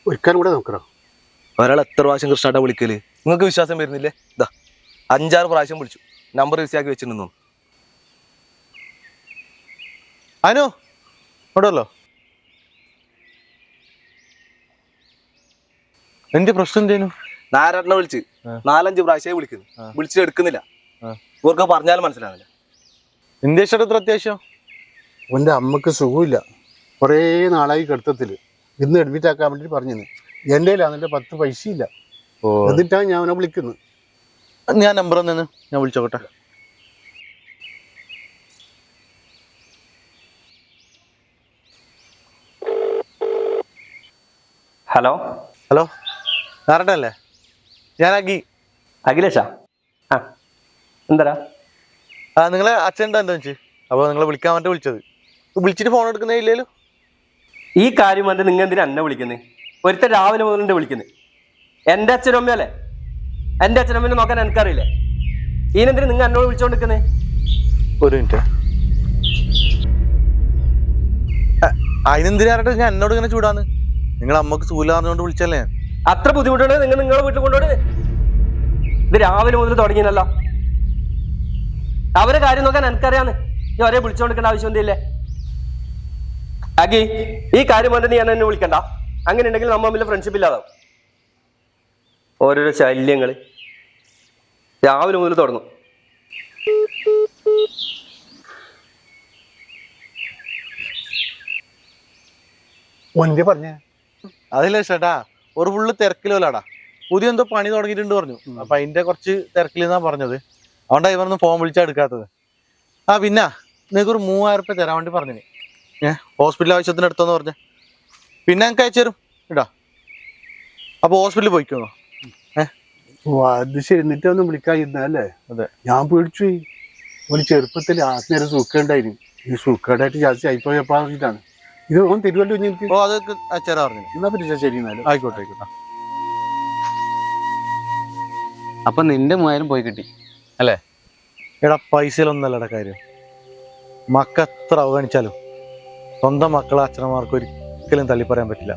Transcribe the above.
ഒരിക്കലും കൂടെ നോക്കണം. ഒരാൾ എത്ര പ്രാവശ്യം കൃഷ്ണേട്ടാ വിളിക്കല്? നിങ്ങൾക്ക് വിശ്വാസം വരുന്നില്ലേ? ഇതാ 5-6 പ്രാവശ്യം വിളിച്ചു, നമ്പർ റിസീവാക്കി വെച്ചിട്ടുണ്ടെന്നു. അനു ഇവിടെല്ലോ. എന്റെ പ്രശ്നം എന്തേനു? നാരായണനെ വിളിച്ച് 4-5 പ്രാവശ്യമായി വിളിക്കുന്നു, വിളിച്ചിട്ട് എടുക്കുന്നില്ല. ഇവർക്ക് പറഞ്ഞാലും മനസ്സിലാവില്ല. എന്റെ ഇഷ്ടം എത്ര അത്യാവശ്യം? അവൻ്റെ അമ്മക്ക് സുഖമില്ല, കുറേ നാളായി കിടത്തത്തിൽ. ഇന്ന് അഡ്മിറ്റ് ആക്കാൻ വേണ്ടി പറഞ്ഞു. എൻ്റെ കയ്യിലാണ്, എൻ്റെ 10 പൈസ ഇല്ല. എന്നിട്ടാണ് ഞാൻ അവനെ വിളിക്കുന്നത്. ഞാൻ നമ്പർ ഒന്നു ഞാൻ വിളിച്ചോട്ടെ. Hello hello, നാരായണല്ലേ? ഞാൻ അഖിലേഷാ? ആ എന്താ? നിങ്ങളെ അച്ഛൻ എന്താ വെച്ച് അപ്പോൾ നിങ്ങളെ വിളിക്കാൻ വേണ്ടി വിളിച്ചത്. വിളിച്ചിട്ട് ഫോൺ എടുക്കുന്നേ ഇല്ലല്ലോ. ഈ കാര്യം വന്നിട്ട് നിങ്ങൾ എന്തിനാ എന്നെ വിളിക്കുന്നത്? ഒരുത്തൻ രാവിലെ മുതലുണ്ട് വിളിക്കുന്നത്. എൻ്റെ അച്ഛനും അമ്മയല്ലേ? എൻ്റെ അച്ഛനും അമ്മേനെ നോക്കാൻ എനിക്കറിയില്ലേ? ഇതിനെന്തിനാ നിങ്ങൾ എന്നോട് വിളിച്ചോണ്ടിരിക്കുന്നത്? ഒരു മിനിറ്റ്. അതിനെന്തിനായിട്ട് ഞാൻ എന്നോട് ഇങ്ങനെ ചൂടാന്ന്? നിങ്ങളെ അമ്മക്ക് സൂലാറിനോണ്ട് വിളിച്ചല്ലേ ഞാൻ. അത്ര ബുദ്ധിമുട്ടുണ്ട് നിങ്ങൾ നിങ്ങളെ വീട്ടിൽ കൊണ്ടുപോയി? ഇത് രാവിലെ മുതൽ തുടങ്ങിയല്ലോ. അവരെ കാര്യം നോക്കാൻ എനിക്കറിയാന്ന്. നീ ഒരേ വിളിച്ചോണ്ടിരിക്കേണ്ട ആവശ്യം എന്തില്ലേ? അഖി, ഈ കാര്യം വന്നിട്ട് നീ എന്നെ വിളിക്കണ്ട. അങ്ങനെ ഉണ്ടെങ്കിൽ നമ്മ തമ്മിൽ ഫ്രണ്ട്ഷിപ്പ് ഇല്ലാതാവും. ഓരോരോ ശല്യങ്ങൾ രാവിലെ മുതൽ തുടങ്ങും. ഒന്റെ പറഞ്ഞേ അതില്ല ചേട്ടാ, ഒരു ഫുള്ള് തിരക്കിലോലാടാ. പുതിയ എന്തോ പണി തുടങ്ങിയിട്ടുണ്ട് പറഞ്ഞു. അപ്പൊ അതിന്റെ കുറച്ച് തിരക്കിലെന്നാ പറഞ്ഞത്. അതുകൊണ്ടാ ഇവരൊന്നും ഫോൺ വിളിച്ചാൽ എടുക്കാത്തത്. പിന്നെ നിങ്ങൾക്ക് ഒരു 3000 രൂപ തരാൻ വേണ്ടി പറഞ്ഞു. ഹോസ്പിറ്റൽ ആവശ്യത്തിന് എടുത്തോന്ന് പറഞ്ഞ. പിന്നെ എനിക്ക് അയച്ചു തരും ഇടാ. അപ്പൊ ഹോസ്പിറ്റലിൽ പോയിക്കോന്നോ? അത് ശരി. എന്നിട്ടൊന്നും വിളിക്കാതിരുന്നല്ലേ? അതെ, ഞാൻ പേടിച്ചു. ഒരു ചെറുപ്പത്തിൽ ആത്മീയ സുഖമുണ്ടായിരുന്നു. ഈ സുഖമായിട്ട് ജാസ്തി ആയിപ്പോയപ്പോഴാണ് ഇത്. ഓൻ തരുമല്ലോ എനിക്ക്. ഓ, അതൊക്കെ അയച്ചാരാ പറഞ്ഞു. എന്നാ പറ്റില്ല, ശരി എന്നാലും. ആയിക്കോട്ടെ ആയിക്കോട്ടെ. അപ്പൊ നിന്റെ 3000 പോയി കിട്ടി അല്ലേ? എടാ, പൈസയിലൊന്നല്ലടാ കാര്യം. എത്ര അവഗണിച്ചാലും സ്വന്തം മക്കളെ അച്ഛനമാർക്ക് ഒരിക്കലും തള്ളിപ്പറയാൻ പറ്റില്ല.